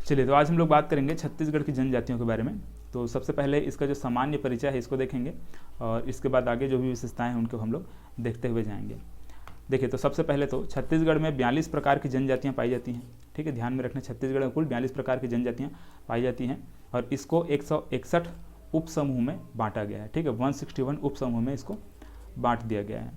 चलिए, तो आज हम लोग बात करेंगे छत्तीसगढ़ की जनजातियों के बारे में। तो सबसे पहले इसका जो सामान्य परिचय है इसको देखेंगे और इसके बाद आगे जो भी विशेषताएं हैं उनको हम लोग देखते हुए जाएंगे। देखिए, तो सबसे पहले तो छत्तीसगढ़ में 42 प्रकार की जनजातियाँ पाई जाती हैं। ठीक है, ध्यान में रखना, छत्तीसगढ़ में कुल 42 प्रकार की जनजातियाँ पाई जाती हैं और इसको 161 उप समूह में बांटा गया है। ठीक है, 161 उप समूह में इसको बांट दिया गया है।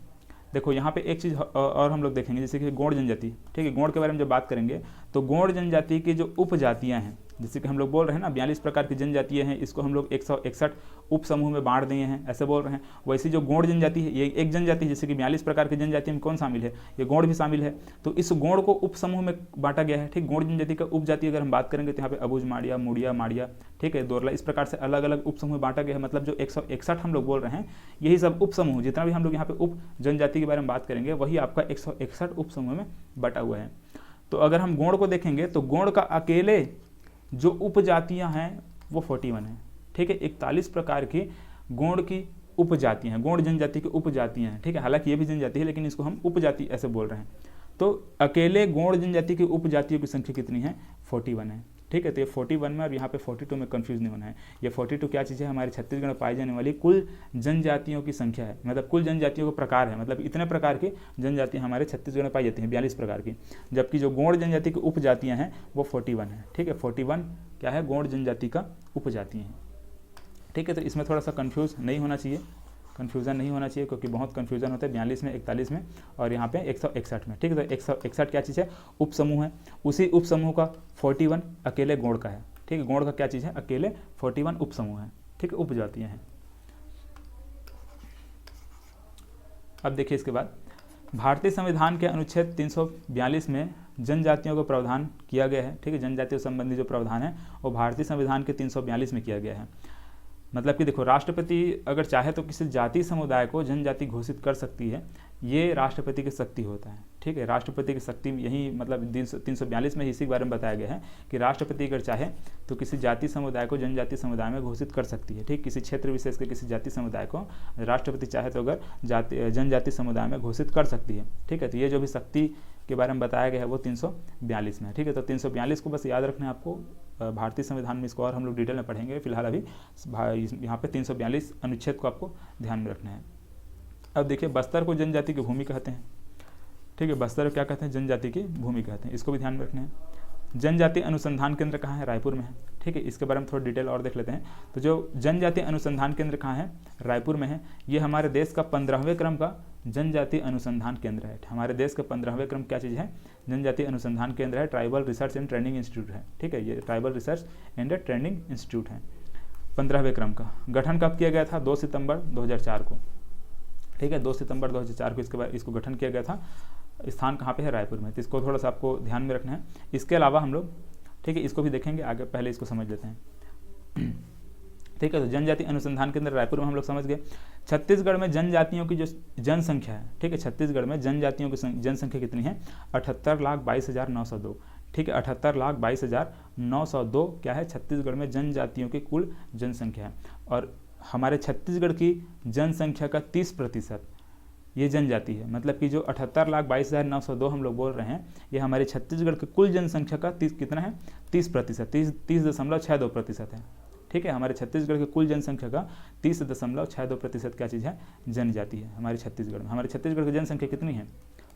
देखो, यहाँ पे एक चीज़ और हम लोग देखेंगे, जैसे कि गोंड जनजाति। ठीक है, गोंड के बारे में जब बात करेंगे तो गोंड जनजाति की जो उपजातियाँ हैं, जैसे कि हम लोग बोल रहे हैं ना 42 प्रकार की जनजातियाँ हैं, इसको हम लोग 161 उप समूह में बांट दिए हैं, ऐसे बोल रहे हैं। वैसी जो गोंड जनजाति है, ये एक जनजाति है, जैसे कि 42 प्रकार की जनजाति में कौन शामिल है, ये गोंड भी शामिल है। तो इस गोंड को उप समूह में बांटा गया है। ठीक, गोंड जनजाति का उपजाति अगर हम बात करेंगे तो यहाँ पे अबुझ, माड़िया, मुड़िया, माड़िया, ठीक है, दोरला, इस प्रकार से अलग अलग उप समूह में बांटा गया है। मतलब जो 161 हम लोग बोल रहे हैं, यही सब उप समूह, जितना भी हम लोग यहाँ पे उप जनजाति के बारे में बात करेंगे वही आपका 161 उप समूह में बटा हुआ है। तो अगर हम गोंड को देखेंगे तो गोंड का अकेले जो उपजातियां हैं वो 41 है। ठीक है, 41 प्रकार की गोंड की उपजातियां हैं, गोंड जनजाति की उपजातियां हैं। ठीक है, हालांकि ये भी जनजाति है लेकिन इसको हम उपजाति ऐसे बोल रहे हैं। तो अकेले गोंड जनजाति की उपजातियों की संख्या कितनी है, 41 है। ठीक है, तो ये 41 में और यहाँ पे 42 में कंफ्यूज नहीं होना है। ये 42 क्या चीज़ है, हमारे छत्तीसगढ़ में पाई जाने वाली कुल जनजातियों की संख्या है, मतलब कुल जनजातियों का प्रकार है। मतलब इतने प्रकार की जनजातियाँ हमारे छत्तीसगढ़ में पाई जाती हैं, 42 प्रकार की, जबकि जो गोंड जनजाति की उपजातियाँ हैं वो 41 है। ठीक है, 41 क्या है, गोंड जनजाति का उपजातियाँ हैं। ठीक है, तो इसमें थोड़ा सा कन्फ्यूज़ नहीं होना चाहिए, कन्फ्यूज़न नहीं होना चाहिए, क्योंकि बहुत कन्फ्यूज़न होता है 42 में, 41 में और यहाँ पे 161 में। ठीक है, तो 161 क्या चीज़ है, उप समूह है। उसी उप समूह का 41 अकेले गोंड का है। ठीक है, गोंड का क्या चीज़ है, अकेले 41 उप समूह है। ठीक है, उपजातियाँ हैं। अब देखिए इसके बाद भारतीय संविधान के अनुच्छेद 342 में जनजातियों को प्रावधान किया गया है। ठीक है, जनजातियों संबंधी जो प्रावधान है वो भारतीय संविधान के 342 में किया गया है। मतलब कि देखो, राष्ट्रपति अगर चाहे तो किसी जाति समुदाय को जनजाति घोषित कर सकती है, ये राष्ट्रपति की शक्ति होता है। ठीक है, राष्ट्रपति की शक्ति यही, मतलब 342 में इसी के बारे में बताया गया है कि राष्ट्रपति अगर चाहे तो किसी जाति समुदाय को जनजाति समुदाय में घोषित कर सकती है। ठीक, किसी क्षेत्र विशेष के किसी जाति समुदाय को राष्ट्रपति चाहे तो अगर जनजाति समुदाय में घोषित कर सकती है। ठीक है, तो ये जो भी शक्ति के बारे में बताया गया है वो 342 में है। ठीक है, तो 342 को बस याद रखना है आपको, भारतीय संविधान में इसको और हम लोग डिटेल में पढ़ेंगे। फिलहाल अभी यहाँ पे 342 अनुच्छेद को आपको ध्यान में रखना है। अब देखिए, बस्तर को जनजाति की भूमि कहते हैं। ठीक है, बस्तर क्या कहते हैं, जनजाति की भूमि कहते हैं, इसको भी ध्यान में रखना है। जनजाति अनुसंधान केंद्र कहाँ है, रायपुर में है। ठीक है, इसके बारे में थोड़ा डिटेल और देख लेते हैं। तो जो जनजाति अनुसंधान केंद्र कहाँ है, रायपुर में है। ये हमारे देश का 15वें क्रम का जनजाति अनुसंधान केंद्र है। हमारे देश का 15वें क्रम क्या चीज़ है, जनजाति अनुसंधान केंद्र है, tribal research and training institute है। ठीक है, ये tribal research and training institute है, 15वें क्रम का। गठन कब किया गया था, 2 सितंबर 2004 को। ठीक है, 2 सितंबर 2004 को इसके बाद इसको गठन किया गया था। स्थान कहाँ पे है, रायपुर में। तो इसको थोड़ा सा आपको ध्यान में रखना है। इसके अलावा हम लोग, ठीक है, इसको भी देखेंगे आगे, पहले इसको समझ लेते हैं। ठीक है, तो जनजाति अनुसंधान केंद्र रायपुर में हम लोग समझ गए। छत्तीसगढ़ में जनजातियों की जो जनसंख्या है, ठीक है, छत्तीसगढ़ में जनजातियों की जनसंख्या कितनी है, 78,22,902। ठीक है, 78,22,902 क्या है, छत्तीसगढ़ में जनजातियों की कुल जनसंख्या है। और हमारे छत्तीसगढ़ की जनसंख्या का 30% ये जनजाति है। मतलब कि जो 78,22,902 हम लोग बोल रहे हैं, ये हमारे छत्तीसगढ़ की कुल जनसंख्या का 30 कितना है, 30%, 30.62% है। ठीक है, हमारे छत्तीसगढ़ की कुल जनसंख्या का 30.62% क्या चीज़ है, जनजाति है हमारे छत्तीसगढ़ में। हमारे छत्तीसगढ़ की जनसंख्या कितनी है,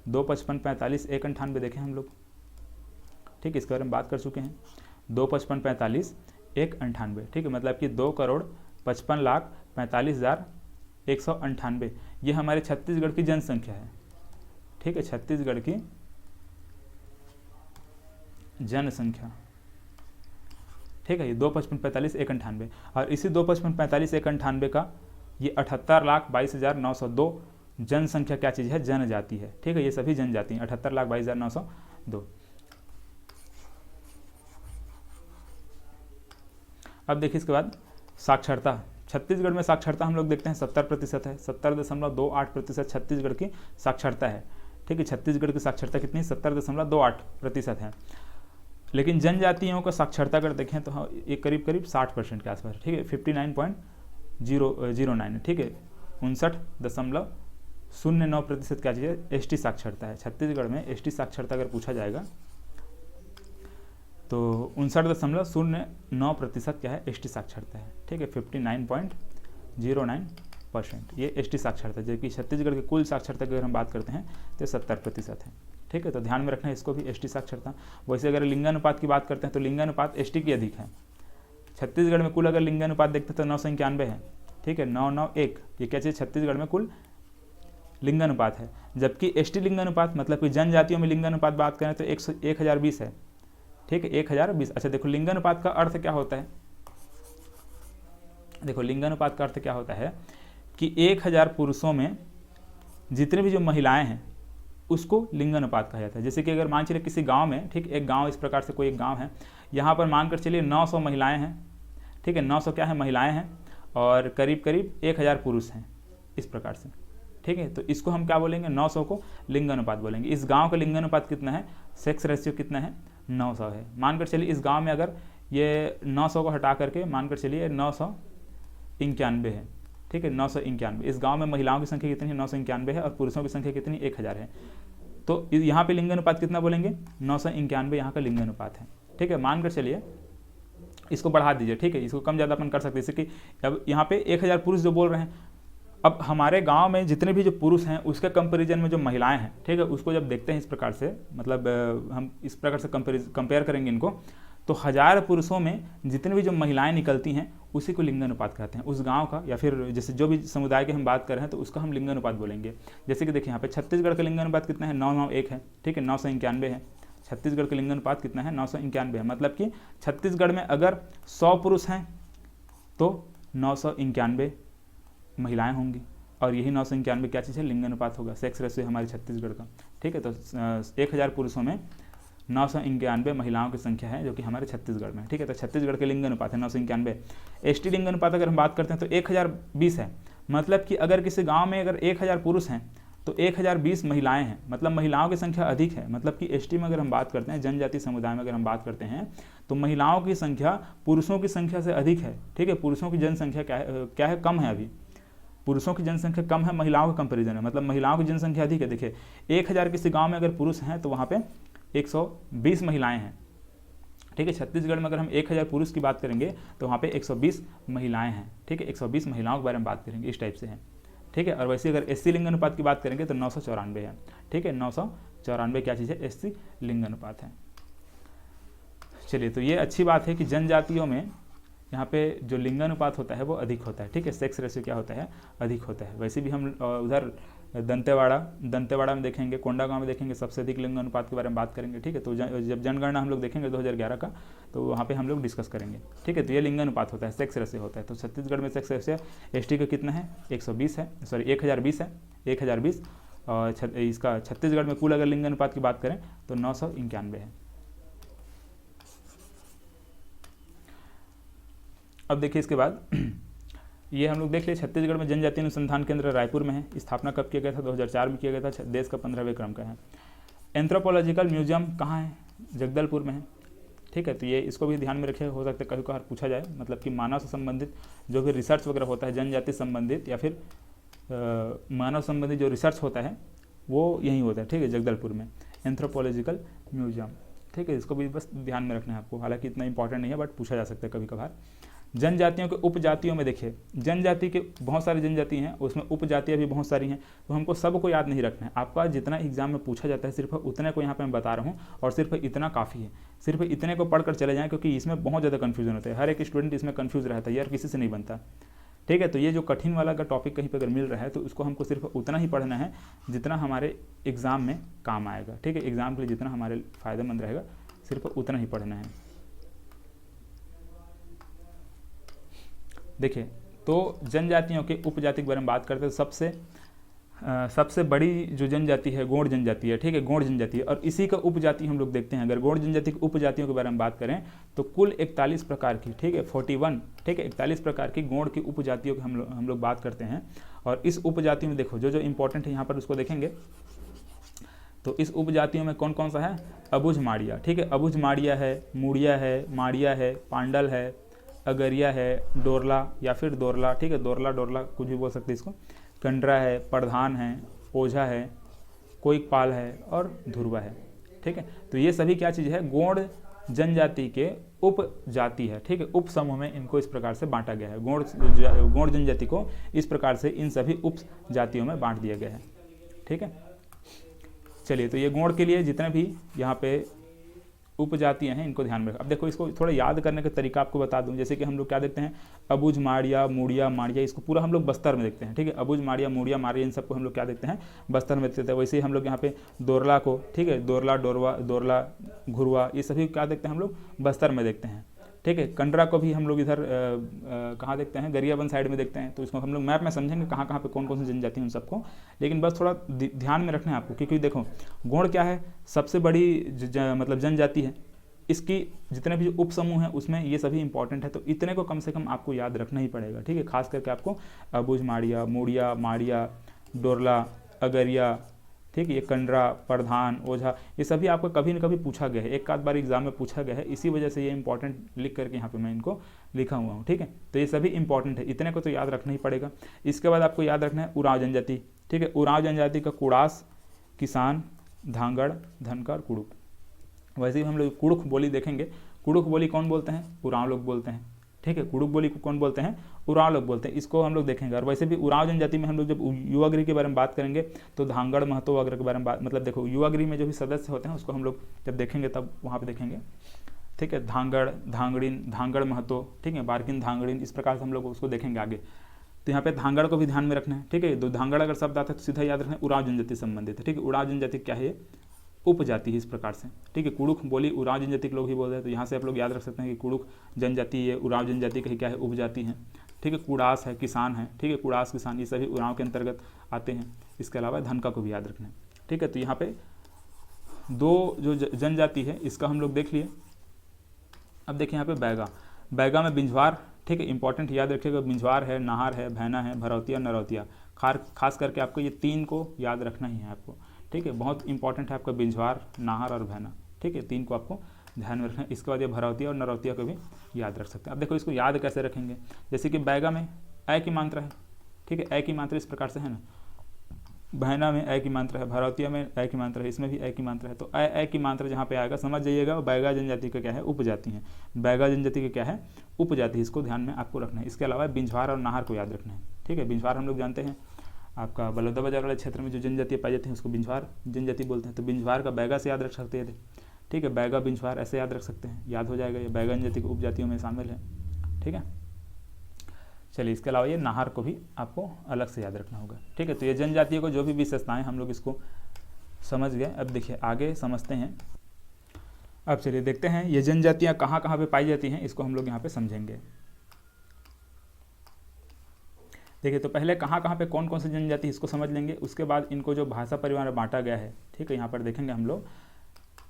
2, 55, 45, 1, 98 देखें हम लोग। ठीक है, इसके बारे में बात कर चुके हैं। 2, 55, 45, 1, 98। ठीक है, मतलब कि 2,55,45,198 ये हमारे छत्तीसगढ़ की जनसंख्या है। ठीक है, छत्तीसगढ़ की जनसंख्या। ठीक है, ये 2, 55, 45, 1, 98 और इसी 2, 55, 45, 1, 98 का ये 78,22,902 जनसंख्या क्या चीज़ है, जनजाति है। ठीक है, ये सभी जनजाति हैं, 78,22,902। अब देखिए इसके बाद साक्षरता। छत्तीसगढ़ में साक्षरता हम लोग देखते हैं 70% है, 70.28% छत्तीसगढ़ की साक्षरता है। ठीक है, छत्तीसगढ़ की साक्षरता कितनी, 70.28% है। लेकिन जनजातियों का साक्षरता अगर देखें तो ये करीब 60% के आसपास। ठीक है, 59.009। ठीक है, 59.09% क्या चीज़ है, एसटी साक्षरता है। छत्तीसगढ़ में एसटी साक्षरता अगर पूछा जाएगा तो 59.09% क्या है, एसटी साक्षरता है। ठीक है, 59.09% ये एसटी साक्षरता है, जबकि छत्तीसगढ़ के कुल साक्षरता की अगर हम बात करते हैं तो 70% है। ठीक है, तो ध्यान में रखना है इसको भी, एसटी साक्षरता। वैसे अगर लिंगानुपात की बात करते हैं तो लिंगानुपात एसटी की अधिक है। छत्तीसगढ़ में कुल अगर लिंगानुपात देखते हैं तो 991 है। ठीक है, 991 ये क्या चीज़, छत्तीसगढ़ में कुल लिंगानुपात है। जबकि एसटी लिंगानुपात मतलब कि जनजातियों में लिंगानुपात बात करें तो 1020 है। ठीक है, 1020। अच्छा देखो, लिंगानुपात का अर्थ क्या होता है, देखो लिंगानुपात का अर्थ क्या होता है कि 1000 पुरुषों में जितने भी जो महिलाएं हैं उसको लिंगानुपात कहा जाता है। जैसे कि अगर मान चलिए किसी गांव में, ठीक, एक गांव इस प्रकार से कोई एक गांव है, यहाँ पर मानकर चलिए 900 महिलाएं हैं। ठीक है, 900 क्या है, महिलाएं हैं, और करीब करीब 1000 पुरुष हैं, इस प्रकार से। ठीक है, तो इसको हम क्या बोलेंगे, 900 को लिंगानुपात बोलेंगे। इस गांव का लिंगानुपात कितना है, सेक्स रेशियो कितना है, 900 है। मानकर चलिए इस गांव में अगर ये 900 को हटा करके मानकर चलिए 991 है। ठीक है, 991। इस गांव में महिलाओं की संख्या कितनी है, 991 है, और पुरुषों की संख्या कितनी, 1000 है। तो यहाँ पे लिंगानुपात कितना बोलेंगे, 991 यहाँ का लिंगानुपात है। ठीक है, मानकर चलिए इसको बढ़ा दीजिए। ठीक है, इसको कम ज़्यादा अपन कर सकते हैं, जैसे कि अब यहाँ पे 1000 पुरुष जो बोल रहे हैं, अब हमारे गांव में जितने भी जो पुरुष हैं उसके कंपैरिजन में जो महिलाएं हैं, ठीक है, उसको जब देखते हैं इस प्रकार से, मतलब हम इस प्रकार से कंपेयर करेंगे इनको, तो 1000 पुरुषों में जितने भी जो महिलाएं निकलती हैं उसी को लिंगानुपात कहते हैं, उस गांव का, या फिर जैसे जो भी समुदाय की हम बात कर रहे हैं तो उसका हम लिंगानुपात बोलेंगे। जैसे कि देखिए यहाँ पे छत्तीसगढ़ का लिंगानुपात कितना है, 991 है। ठीक है, 991 है। छत्तीसगढ़ का लिंगानुपात कितना है, 991 है। मतलब कि छत्तीसगढ़ में अगर 100 पुरुष हैं तो 991 महिलाएं होंगी, और यही 991 क्या चीज़ है, लिंगानुपात होगा, सेक्स रेशियो हमारे छत्तीसगढ़ का। ठीक है, तो 1000 पुरुषों में 991 महिलाओं की संख्या है, जो कि हमारे छत्तीसगढ़ में। ठीक है, तो छत्तीसगढ़ के लिंगानुपात है 991। एसटी लिंगानुपात अगर हम बात करते हैं तो 1020 है। मतलब कि अगर किसी गाँव में अगर 1000 पुरुष हैं तो 1020 महिलाएं हैं, मतलब महिलाओं की संख्या अधिक है। मतलब कि एसटी में अगर हम बात करते हैं, जनजाति समुदाय में अगर हम बात करते हैं, तो महिलाओं की संख्या पुरुषों की संख्या से अधिक है। ठीक है, पुरुषों की जनसंख्या क्या है, कम है। अभी पुरुषों की जनसंख्या कम है महिलाओं के कंपेरिजन में, मतलब महिलाओं की जनसंख्या अधिक है। देखिए 1000 किसी गाँव में अगर पुरुष हैं तो वहाँ पे 120 महिलाएं हैं। ठीक है, छत्तीसगढ़ में अगर हम 1000 पुरुष की बात करेंगे तो वहाँ पे 120 महिलाएं हैं। ठीक है, 120 महिलाओं के बारे में बात करेंगे, इस टाइप से है। ठीक है, और वैसे अगर एससी लिंगानुपात की बात करेंगे तो 994 है। ठीक है, 994 क्या चीज़ है, एससी लिंगानुपात है। चलिए, तो ये अच्छी बात है कि जनजातियों में यहाँ पे जो लिंगानुपात होता है वो अधिक होता है। ठीक है, सेक्स रेशियो क्या होता है, अधिक होता है। वैसे भी हम उधर दंतेवाड़ा में देखेंगे, कोंडागांव में देखेंगे, सबसे अधिक लिंगानुपात के बारे में बात करेंगे। ठीक है, तो जब जनगणना हम लोग देखेंगे 2011 का, तो वहाँ पे हम लोग डिस्कस करेंगे। ठीक है, तो ये लिंगानुपात होता है, सेक्स रेशियो होता है। तो छत्तीसगढ़ में सेक्स रेशियो एसटी का कितना है, 120 है, सॉरी 1020 है, 1020। और इसका छत्तीसगढ़ में कुल अगर लिंगानुपात की बात करें तो 991 है। अब देखिए इसके बाद ये हम लोग देख लिए, छत्तीसगढ़ में जनजातीय अनुसंधान केंद्र रायपुर में है। स्थापना कब किया गया था, 2004 में किया गया था। देश का 15वें क्रम का है। एंथ्रोपोलॉजिकल म्यूजियम कहाँ है, जगदलपुर में है। ठीक है, तो ये इसको भी ध्यान में रखे, हो सकता है कभी कभार पूछा जाए, मतलब कि मानव से संबंधित जो भी रिसर्च वगैरह होता है, जनजाति संबंधित या फिर मानव संबंधित जो रिसर्च होता है वो यहीं होता है। ठीक है, जगदलपुर में एंथ्रोपोलॉजिकल म्यूजियम। ठीक है, इसको भी बस ध्यान में रखना है आपको, हालांकि इतना इंपॉर्टेंट नहीं है बट पूछा जा सकता है कभी कभार। जनजातियों के उपजातियों में देखिए, जनजाति के बहुत सारी जनजाति हैं, उसमें उपजातियाँ भी बहुत सारी हैं, तो हमको सबको याद नहीं रखना है। आपका जितना एग्जाम में पूछा जाता है सिर्फ उतने को यहाँ पे मैं बता रहा हूँ, और सिर्फ इतना काफ़ी है। सिर्फ इतने को पढ़कर चले जाएँ, क्योंकि इसमें बहुत ज़्यादा कन्फ्यूजन होता है। हर एक स्टूडेंट इसमें कन्फ्यूज रहता है, यार किसी से नहीं बनता। ठीक है, तो ये जो कठिन वाला का टॉपिक कहीं पर अगर मिल रहा है तो उसको हमको सिर्फ उतना ही पढ़ना है जितना हमारे एग्ज़ाम में काम आएगा। ठीक है, एग्ज़ाम के लिए जितना हमारे फ़ायदेमंद रहेगा सिर्फ उतना ही पढ़ना है। देखिए, तो जनजातियों के उपजाति के बारे में बात करते हैं। सबसे बड़ी जो जनजाति है गोंड जनजाति है। ठीक है, गोंड जनजाति है, और इसी का उपजाति हम लोग देखते हैं। अगर गोंड जनजाति की उपजातियों के बारे में बात करें तो कुल 41 प्रकार की, ठीक है 41, ठीक है 41 प्रकार की गोंड की उपजातियों की हम लोग बात करते हैं। और इस उपजाति में देखो जो इंपॉर्टेंट है यहाँ पर उसको देखेंगे। तो इस उपजातियों में कौन कौन सा है, अबुझ माड़िया। ठीक है, अबुझ माड़िया है, मुड़िया है, माड़िया है, पांडल है, अगरिया है, डोरला या फिर दोरला। ठीक है, डोरला कुछ भी बोल सकते हैं इसको। कंडरा है, प्रधान है, ओझा है, कोइकपाल है और धुरवा है। ठीक है, तो ये सभी क्या चीज़ है, गोंड जनजाति के उपजाति है, ठीक है, उप समूह में इनको इस प्रकार से बांटा गया है। गौड़ जनजाति को इस प्रकार से इन सभी उप जातियों में बांट दिया गया है, ठीक है। चलिए, तो ये गौड़ के लिए जितने भी यहाँ पे उपजातियां हैं इनको ध्यान में रखें। अब देखो, इसको थोड़ा याद करने का तरीका आपको बता दूं। जैसे कि हम लोग क्या देखते हैं, अबुझ, माड़िया, मूड़िया, माड़िया, इसको पूरा हम लोग बस्तर में देखते हैं, ठीक है। अबुझ, माड़िया, मूड़िया, माड़िया, इन सबको हम लोग क्या देखते हैं, बस्तर में देखते हैं। वैसे ही हम लोग यहाँ पे दोरला को, ठीक है, दोरला, डोरवा, दोरला, घुरवा, ये सभी क्या देखते हैं हम लोग, बस्तर में देखते हैं, ठीक है। कंडरा को भी हम लोग इधर कहाँ देखते हैं, गरियाबंद साइड में देखते हैं। तो इसको हम लोग मैप में समझेंगे कहाँ कहाँ पे कौन कौन सी जनजाति है उन सबको, लेकिन बस थोड़ा ध्यान में रखना है आपको, क्योंकि देखो गौड़ क्या है, सबसे बड़ी मतलब जनजाति है। इसकी जितने भी उप समूह हैं उसमें ये सभी इंपॉर्टेंट है, तो इतने को कम से कम आपको याद रखना ही पड़ेगा, ठीक है। खास करके आपको अबुझ, माड़िया, मूड़िया, माड़िया, डोरला, अगरिया, ठीक है, ये कंडरा, प्रधान, ओझा, ये सभी आपको कभी न कभी पूछा गया है, एक आध बार एग्जाम में पूछा गया है, इसी वजह से ये इंपॉर्टेंट लिख करके यहाँ पे मैं इनको लिखा हुआ हूँ, ठीक है। तो ये सभी इंपॉर्टेंट है, इतने को तो याद रखना ही पड़ेगा। इसके बाद आपको याद रखना है उरांव जनजाति, ठीक है। उरांव जनजाति का कुड़ास, किसान, धांगड़, धनकर, कुड़ुक। वैसे ही हम लोग कुड़ुक बोली देखेंगे। कुड़ुक बोली कौन बोलते हैं, उरांव लोग बोलते हैं, ठीक है। कुड़ुक बोली को कौन बोलते हैं, उरांव लोग बोलते हैं, इसको हम लोग देखेंगे। और वैसे भी उरांव जनजाति में हम लोग जब युवागिरी के बारे में बात करेंगे तो धांगड़, महतो वगैरह के बारे में बात, मतलब देखो युवागिरी में जो भी सदस्य होते हैं उसको हम लोग जब देखेंगे तब वहाँ पे देखेंगे, ठीक है। धांगड़, धांगड़िन, धांगड़ महतो, ठीक है, बारकिन, धांगड़िन, इस प्रकार से हम लोग उसको देखेंगे आगे। तो यहाँ पे धांगड़ को भी ध्यान में रखना है, ठीक है। तो धांगड़ अगर शब्द आता है तो सीधा याद रखना है उरांव जनजाति संबंधित है, ठीक है। उरांव जनजाति क्या है, उपजाति है इस प्रकार से, ठीक है। कुड़ुक बोली उरांव जनजाति के लोग ही बोल रहे हैं, तो यहाँ से आप लोग याद रख सकते हैं कि कुड़ुक जनजाति ये उरांव जनजाति का ही क्या है, उपजाति है, ठीक है। कुड़ास है, किसान है, ठीक है, कुड़ास, किसान, ये सभी उरांव के अंतर्गत आते हैं। इसके अलावा धनका को भी याद रखना है, ठीक है। तो यहाँ पे दो जो जनजाति है इसका हम लोग देख लिए। अब देखिए यहाँ पे बैगा, बैगा में बिंझवार, ठीक है, इंपॉर्टेंट याद रखिएगा, बिंझवार है, नाहर है, भैना है, भरौतिया, नरौतिया, खास करके आपको ये तीन को याद रखना ही है आपको, ठीक है। बहुत इंपॉर्टेंट है आपका बिंझवार, नाहर और भैना, ठीक है, तीन को आपको ध्यान में रखना है। इसके बाद ये भरौतिया और नरौतिया को भी याद रख सकते हैं। अब देखो इसको याद कैसे रखेंगे, जैसे कि बैगा में ए की मात्रा है, ठीक है, ए की मात्रा इस प्रकार से है ना, भैना में ए की मात्रा है, भरौतिया में ए की मात्रा है, इसमें भी ए की मात्रा है। तो ए की मात्रा जहाँ पे आएगा समझ जाइएगा, बैगा जनजाति का क्या है, उपजाति है। बैगा जनजाति का क्या है, उपजाति, इसको ध्यान में आपको रखना है। इसके अलावा बिंझवार और नाहर को याद रखना है, ठीक है। बिंझवार हम लोग जानते हैं आपका बलौदाबाजार वाले क्षेत्र में जो जनजाति पाई जाती है उसको बिंझवार जनजाति बोलते हैं। तो बिंझवार का बैगा से याद रख सकते हैं, ठीक है, बैगा बिंझवार ऐसे याद रख सकते हैं, याद हो जाएगा। ये बैगा जनजाति की उपजातियों में शामिल है, ठीक है। चलिए, इसके अलावा ये नाहर को भी आपको अलग से याद रखना होगा, ठीक है। तो ये जनजातियों को जो भी विशेषताएं हम लोग इसको समझ गए। अब देखिए आगे समझते हैं। अब चलिए देखते हैं ये जनजातियाँ कहाँ कहाँ पे पाई जाती हैं, इसको हम लोग यहाँ पे समझेंगे। देखिए, तो पहले कहाँ कहाँ पे कौन कौन सी जनजाति इसको समझ लेंगे, उसके बाद इनको जो भाषा परिवार में बांटा गया है, ठीक है, यहाँ पर देखेंगे हम लोग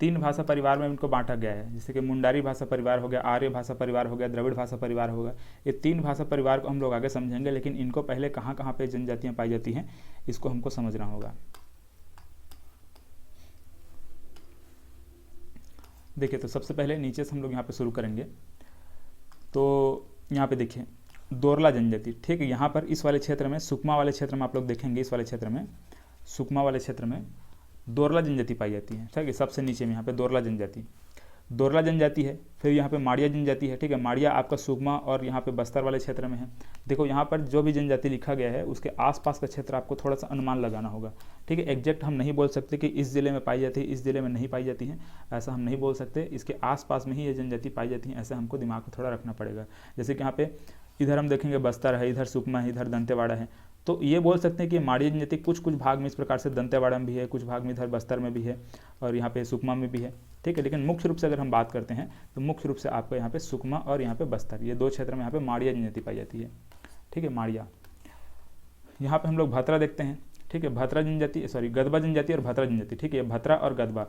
3 भाषा परिवार में इनको बांटा गया है। जैसे कि मुंडारी भाषा परिवार हो गया, आर्य भाषा परिवार हो गया, द्रविड़ भाषा परिवार हो गया। ये 3 भाषा परिवार को हम लोग आगे समझेंगे, लेकिन इनको पहले कहाँ कहाँ पे जनजातियाँ पाई जाती हैं इसको हमको समझना होगा। देखिए, तो सबसे पहले नीचे से हम लोग यहाँ पे शुरू करेंगे। तो यहाँ पे देखिए दोरला जनजाति, ठीक है, यहाँ पर इस वाले क्षेत्र में, सुकमा वाले क्षेत्र में आप लोग देखेंगे, इस वाले क्षेत्र में, सुकमा वाले क्षेत्र में दोरला जनजाति पाई जाती है, ठीक है। सबसे नीचे में यहाँ पे दोरला जनजाति है। फिर यहाँ पे माड़िया जनजाति है, ठीक है। माड़िया आपका सुकमा और यहाँ पे बस्तर वाले क्षेत्र में है। देखो यहाँ पर जो भी जनजाति लिखा गया है उसके आसपास का क्षेत्र आपको थोड़ा सा अनुमान लगाना होगा, ठीक है। एग्जैक्ट हम नहीं बोल सकते कि इस जिले में पाई जाती है, इस जिले में नहीं पाई जाती है, ऐसा हम नहीं बोल सकते। इसके आसपास में ही ये जनजाति पाई जाती है, ऐसा हमको दिमाग में थोड़ा रखना पड़ेगा। जैसे कि यहाँ पे इधर हम देखेंगे बस्तर है, इधर सुकमा है, इधर दंतेवाड़ा है, तो ये बोल सकते हैं कि माड़िया जनजाति कुछ कुछ भाग में इस प्रकार से दंतेवाड़ा में भी है, कुछ भाग में इधर बस्तर में भी है और यहाँ पे सुकमा में भी है, ठीक है। लेकिन मुख्य रूप से अगर हम बात करते हैं तो मुख्य रूप से आपको यहाँ पे सुकमा और यहाँ पे बस्तर, ये 2 क्षेत्र में यहाँ पे माड़िया जनजाति पाई जाती है, ठीक है। माड़िया, यहाँ पे हम लोग भतरा देखते हैं, ठीक है। भतरा जनजाति, सॉरी, गदबा जनजाति और भतरा जनजाति, ठीक है। भतरा और गदबा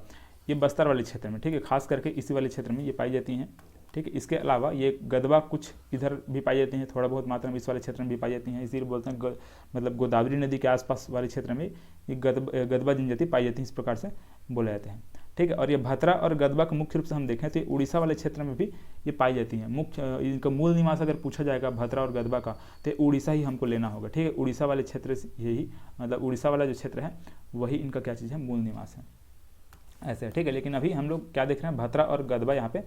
ये बस्तर वाले क्षेत्र में, ठीक है, खास करके इसी वाले क्षेत्र में ये पाई जाती हैं, ठीक है। इसके अलावा ये गदबा कुछ इधर भी पाई जाती हैं, थोड़ा बहुत मात्रा में इस वाले क्षेत्र में भी पाई जाती हैं, इसीलिए बोलते हैं मतलब गोदावरी नदी के आसपास वाले क्षेत्र में ये गदबा जनजाति पाई जाती है, इस प्रकार से बोले जाते हैं, ठीक है। और ये भतरा और गदबा का मुख्य रूप से हम देखें तो उड़ीसा वाले क्षेत्र में भी ये पाई जाती हैं। मुख्य इनका मूल निवास अगर पूछा जाएगा भतरा और गदबा का तो उड़ीसा ही हमको लेना होगा, ठीक है। उड़ीसा वाले क्षेत्र से यही, मतलब उड़ीसा वाला जो क्षेत्र है वही इनका क्या चीज़ है, मूल निवास है। ऐसे, ठीक है। लेकिन अभी हम लोग क्या देख रहे हैं, भतरा और गदबा यहाँ पे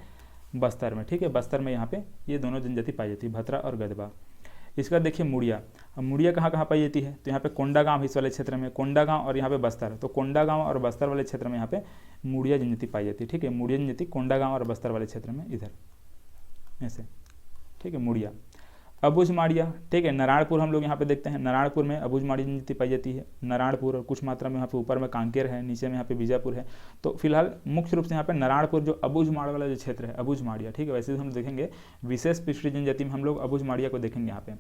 बस्तर में, ठीक है, बस्तर में यहाँ पे ये दोनों जनजाति पाई जाती है, भतरा और गदबा। इसके बाद देखिए मुड़िया। अब मुड़िया कहाँ कहाँ पाई जाती है, तो यहाँ पे कोंडागांव इस वाले क्षेत्र में, कोंडागांव और यहाँ पे बस्तर, तो कोंडागांव और बस्तर वाले क्षेत्र में यहाँ पे मुड़िया जनजाति पाई जाती है, ठीक है। मुड़िया जनजाति कोंडागांव और बस्तर वाले क्षेत्र में इधर ऐसे, ठीक है, मुड़िया। अबुझ माड़िया, ठीक है, नारायणपुर हम लोग यहाँ पे देखते हैं, नारायणपुर में अबुझ माड़ी जनजाति पाई जाती है, नारायणपुर, और कुछ मात्रा में यहाँ पे ऊपर में कांकेर है, नीचे में यहाँ पे बीजापुर है। तो फिलहाल मुख्य रूप से यहाँ पे नारायणपुर जो अबुझ माड़ वाला जो क्षेत्र है, अबुझ माड़िया, ठीक है। वैसे हम देखेंगे विशेष पिछड़ी जनजाति में हम लोग अबुझ माड़िया को देखेंगे यहाँ पे,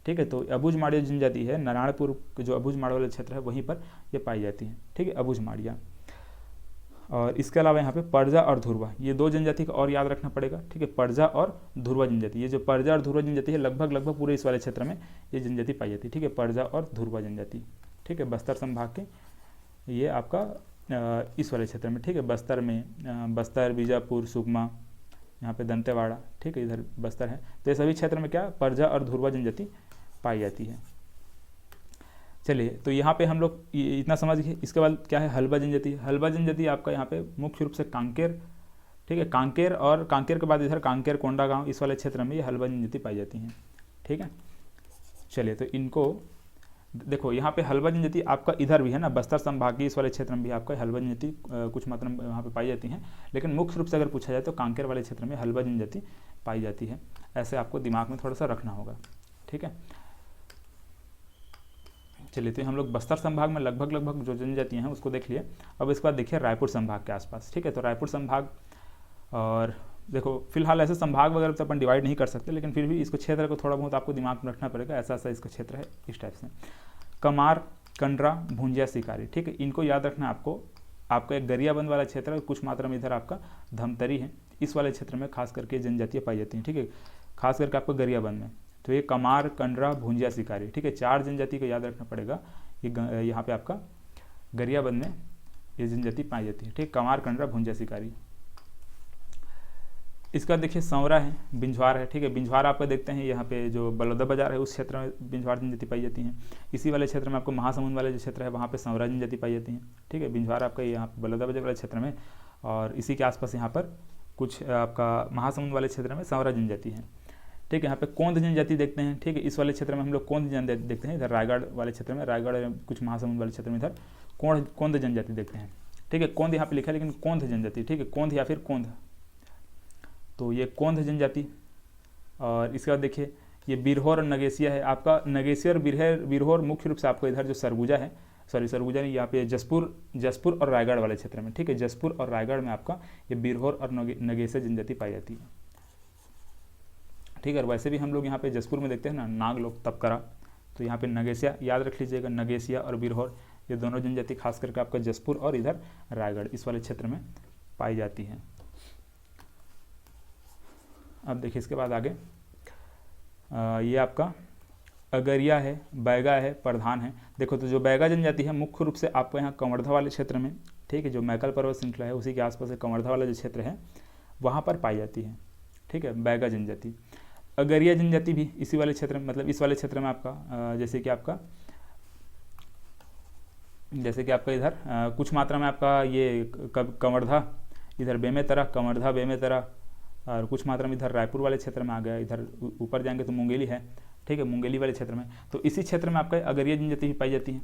ठीक है। तो अबुझ माड़िया जनजाति है, नारायणपुर जो अबुझ माड़ वाला क्षेत्र है वहीं पर ये पाई जाती है, ठीक है, अबुझ माड़िया। और इसके अलावा यहाँ पे परजा और धुरवा, ये दो जनजाति का और याद रखना पड़ेगा, ठीक है, परजा और धुरवा जनजाति। ये जो परजा और धुरवा जनजाति है लगभग पूरे इस वाले क्षेत्र में ये जनजाति पाई जाती है, ठीक है, परजा और धुरवा जनजाति, ठीक है, बस्तर संभाग के ये आपका इस वाले क्षेत्र में, ठीक है, बस्तर में, बस्तर, बीजापुर, सुकमा, यहाँ पे दंतेवाड़ा, ठीक है, इधर बस्तर है। तो ये सभी क्षेत्र में क्या परजा और धुरवा जनजाति पाई जाती है। चलिए, तो यहाँ पे हम लोग इतना समझ गए। इसके बाद क्या है, हलवा जनजाति। हलवा जनजाति आपका यहाँ पे मुख्य रूप से कांकेर, ठीक है, कांकेर और कांकेर के बाद इधर कांकेर, कोंडागांव इस वाले क्षेत्र में ये हलवा जनजाति पाई जाती हैं, ठीक है। चलिए, तो इनको देखो, यहाँ पे हलवा जनजाति आपका इधर भी है ना, बस्तर संभाग के इस वाले क्षेत्र में भी आपका हलवा जनजाति कुछ मात्रा में वहाँ पे पाई जाती हैं, लेकिन मुख्य रूप से अगर पूछा जाए तो कांकेर वाले क्षेत्र में हलवा जनजाति पाई जाती है। ऐसे आपको दिमाग में थोड़ा सा रखना होगा, ठीक है। चलिए, तो हम लोग बस्तर संभाग में लगभग जो जनजातियाँ हैं उसको देख लिए। अब इसके बाद देखिए रायपुर संभाग के आसपास, ठीक है। तो रायपुर संभाग, और देखो फिलहाल ऐसे संभाग वगैरह तो अपन डिवाइड नहीं कर सकते, लेकिन फिर भी इसको क्षेत्र को थोड़ा बहुत आपको दिमाग में रखना पड़ेगा, ऐसा ऐसा इसका क्षेत्र है इस टाइप से। कमार, कंडरा, भुंजिया, शिकारी, ठीक है, इनको याद रखना है आपको। आपका एक गरियाबंद वाला क्षेत्र है, कुछ मात्रा में इधर आपका धमतरी है, इस वाले क्षेत्र में खास करके जनजातियाँ पाई जाती हैं, ठीक है, खास करके आपको गरियाबंद में। तो ये कमार, कंडरा, भुंजिया, शिकारी, ठीक है, चार जनजाति को याद रखना पड़ेगा। ये यहाँ पे आपका गरियाबंद में ये जनजाति पाई जाती है, ठीक, कमार, कंडरा, भुंजिया, शिकारी। इसका देखिए सौरा है, बिंझवार है, ठीक है, बिंझवार आपको देखते हैं यहाँ पे जो बलौदा बाजार है उस क्षेत्र में बिंझवार जनजाति पाई जाती है। इसी वाले क्षेत्र में आपको महासमुंद वाले जो क्षेत्र है वहाँ पे सौरा जनजाति पाई जाती है, ठीक है। बिंझवार आपका यहाँ पे बलौदा बाजार वाले क्षेत्र में, और इसी के आसपास यहाँ पर कुछ आपका महासमुंद वाले क्षेत्र में सौरा जनजाति है, ठीक है। यहाँ पे कोंद जनजाति देखते हैं, ठीक है, इस वाले क्षेत्र में हम लोग कोंद जनजाति देखते हैं, इधर रायगढ़ वाले क्षेत्र में, रायगढ़ कुछ महासमुंद वाले क्षेत्र में इधर कोंद जनजाति देखते हैं, ठीक है। कोंद यहाँ पे लिखा है लेकिन कोंद जनजाति, ठीक है, कोंद या फिर कोंद, तो ये कोंद जनजाति। और इसके बाद देखिए ये बिरहोर और नगेसिया है आपका। नगेसिया और बिरहोर मुख्य रूप से आपको इधर जो सरगुजा है, सरगुजा नहीं, यहाँ पे जसपुर और रायगढ़ वाले क्षेत्र में, ठीक है, जसपुर और रायगढ़ में आपका ये बिरहोर और नगेसिया जनजाति पाई जाती है, ठीक है। और वैसे भी हम लोग यहाँ पे जसपुर में देखते हैं ना नाग लोग तपकरा, तो यहाँ पे नगेसिया याद रख लीजिएगा, नगेसिया और बिरहोर ये दोनों जनजाति खास करके आपका जसपुर और इधर रायगढ़ इस वाले क्षेत्र में पाई जाती है। अब देखिए इसके बाद आगे ये आपका अगरिया है, बैगा है, प्रधान है। देखो, तो जो बैगा जनजाति है मुख्य रूप से आपको यहाँ कवर्धा वाले क्षेत्र में, ठीक है, जो मैकल पर्वत श्रृंखला है उसी के आसपास कवर्धा वाला जो क्षेत्र है वहाँ पर पाई जाती है, ठीक है, बैगा जनजाति। अगरिया जनजाति भी इसी वाले क्षेत्र में, मतलब इस वाले क्षेत्र में आपका जैसे कि आपका इधर कुछ मात्रा में आपका ये कवर्धा, इधर बेमेतरा, कवर्धा, बेमेतरा, और कुछ मात्रा में इधर रायपुर वाले क्षेत्र में आ गया। इधर ऊपर जाएंगे तो मुंगेली है, ठीक है, मुंगेली वाले क्षेत्र में। तो इसी क्षेत्र में आपका अगरिया जनजाति भी पाई जाती है,